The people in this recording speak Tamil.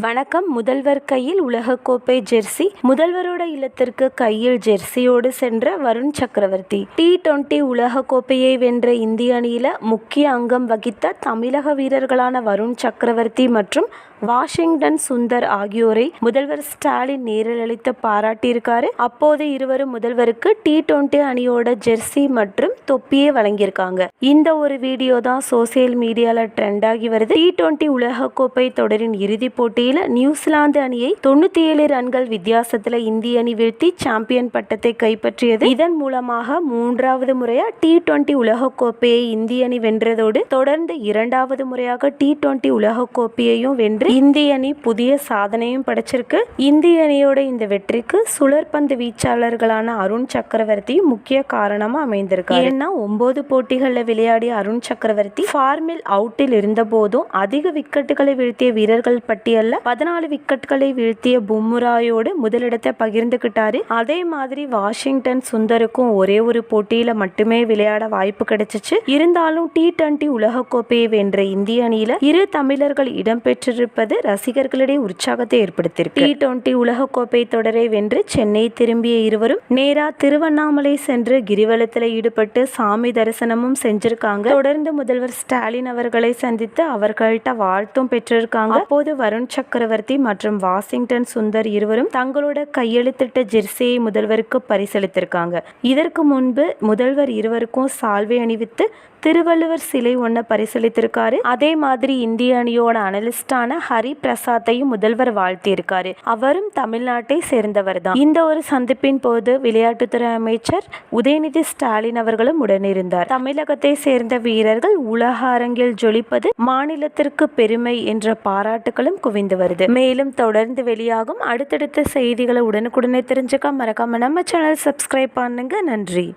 வணக்கம். முதல்வர் கையில் உலகக்கோப்பை ஜெர்சி. முதல்வரோட இல்லத்திற்கு கையில் ஜெர்சியோடு சென்ற வருண் சக்கரவர்த்தி. T20 உலகக்கோப்பையை வென்ற இந்திய அணியில முக்கிய அங்கம் வகித்த தமிழக வீரர்களான வருண் சக்கரவர்த்தி மற்றும் வாஷிங்டன் சுந்தர் ஆகியோரை முதல்வர் ஸ்டாலின் நேரில் அழைத்து பாராட்டியிருக்காரு. அப்போது இருவரும் முதல்வருக்கு T20 அணியோட ஜெர்சி மற்றும் தொப்பியை வழங்கியிருக்காங்க. இந்த ஒரு வீடியோ தான் சோசியல் மீடியால ட்ரெண்ட் ஆகி வருது. T20 உலகக்கோப்பை தொடரின் இறுதிப் போட்டியில் நியூசிலாந்து அணியை 97 ரன்கள் வித்தியாசத்துல இந்திய அணி வீழ்த்தி சாம்பியன் பட்டத்தை கைப்பற்றியது. இதன் மூலமாக 3வது முறையா T20 உலகக்கோப்பையை இந்திய அணி வென்றதோடு தொடர்ந்து 2வது முறையாக T20 உலகக்கோப்பையையும் வென்று இந்திய அணி புதிய சாதனையும் படைச்சிருக்கு. இந்திய அணியோட இந்த வெற்றிக்கு சுழற்பந்து வீச்சாளர்களான அருண் சக்கரவர்த்தி முக்கிய காரணமா அமைந்திருக்காரு. ஏன்னா 9 போட்டிகள்ல விளையாடிய அருண் சக்கரவர்த்தி ஃபார்மில் அவுட்டில் இருந்த போதும் அதிக விக்கெட்டுகளை வீழ்த்திய வீரர்கள் பட்டியல்ல 14 விக்கெட்டுகளை வீழ்த்திய பும்ராயோடு முதலிடத்தை பகிர்ந்துகிட்டாரு. அதே மாதிரி வாஷிங்டன் சுந்தருக்கும் ஒரே ஒரு போட்டியில மட்டுமே விளையாட வாய்ப்பு கிடைச்சிச்சு. இருந்தாலும் T20 உலகக்கோப்பையை வென்ற இந்திய அணியில இரு தமிழர்கள் இடம்பெற்றிருப்பது ரசிகர்களிடையே உற்சாகத்தை ஏற்படுத்தியிருக்கு. T20 உலகக்கோப்பை தொடரை வென்று சென்னை திரும்பிய இருவரும் நேரா திருவண்ணாமலை சென்று கிரிவலத்தில் ஈடுபட்டு சாமி தரிசனமும் செஞ்சிருக்காங்க. தொடர்ந்து முதல்வர் ஸ்டாலின் அவர்களை சந்தித்து அவர்கள்ட்ட வாழ்த்தும் பெற்றிருக்காங்க. அப்போது வருண் சக்கரவர்த்தி மற்றும் வாஷிங்டன் சுந்தர் இருவரும் தங்களோட கையெழுத்திட்ட ஜெர்சியை முதல்வருக்கு பரிசளித்திருக்காங்க. இதற்கு முன்பு முதல்வர் இருவருக்கும் சால்வை அணிவித்து திருவள்ளுவர் சிலை ஒன்றை பரிசளித்திருக்காரு. அதே மாதிரி இந்திய அணியோட அனலிஸ்டான ஹரி பிரசாத்தையும் முதல்வர் வாழ்த்தியிருக்காரு. அவரும் தமிழ்நாட்டை சேர்ந்தவர் தான். இந்த ஒரு சந்திப்பின் போது விளையாட்டுத்துறை அமைச்சர் உதயநிதி ஸ்டாலின் அவர்களும் உடனிருந்தார். தமிழகத்தை சேர்ந்த வீரர்கள் உலக அரங்கில் ஜொலிப்பது மாநிலத்திற்கு பெருமை என்ற பாராட்டுகளும் குவிந்து வருது. மேலும் தொடர்ந்து வெளியாகும் அடுத்தடுத்த செய்திகளை உடனுக்குடனே தெரிஞ்சுக்க மறக்காம நம்ம சேனல் சப்ஸ்கிரைப் பண்ணுங்க. நன்றி.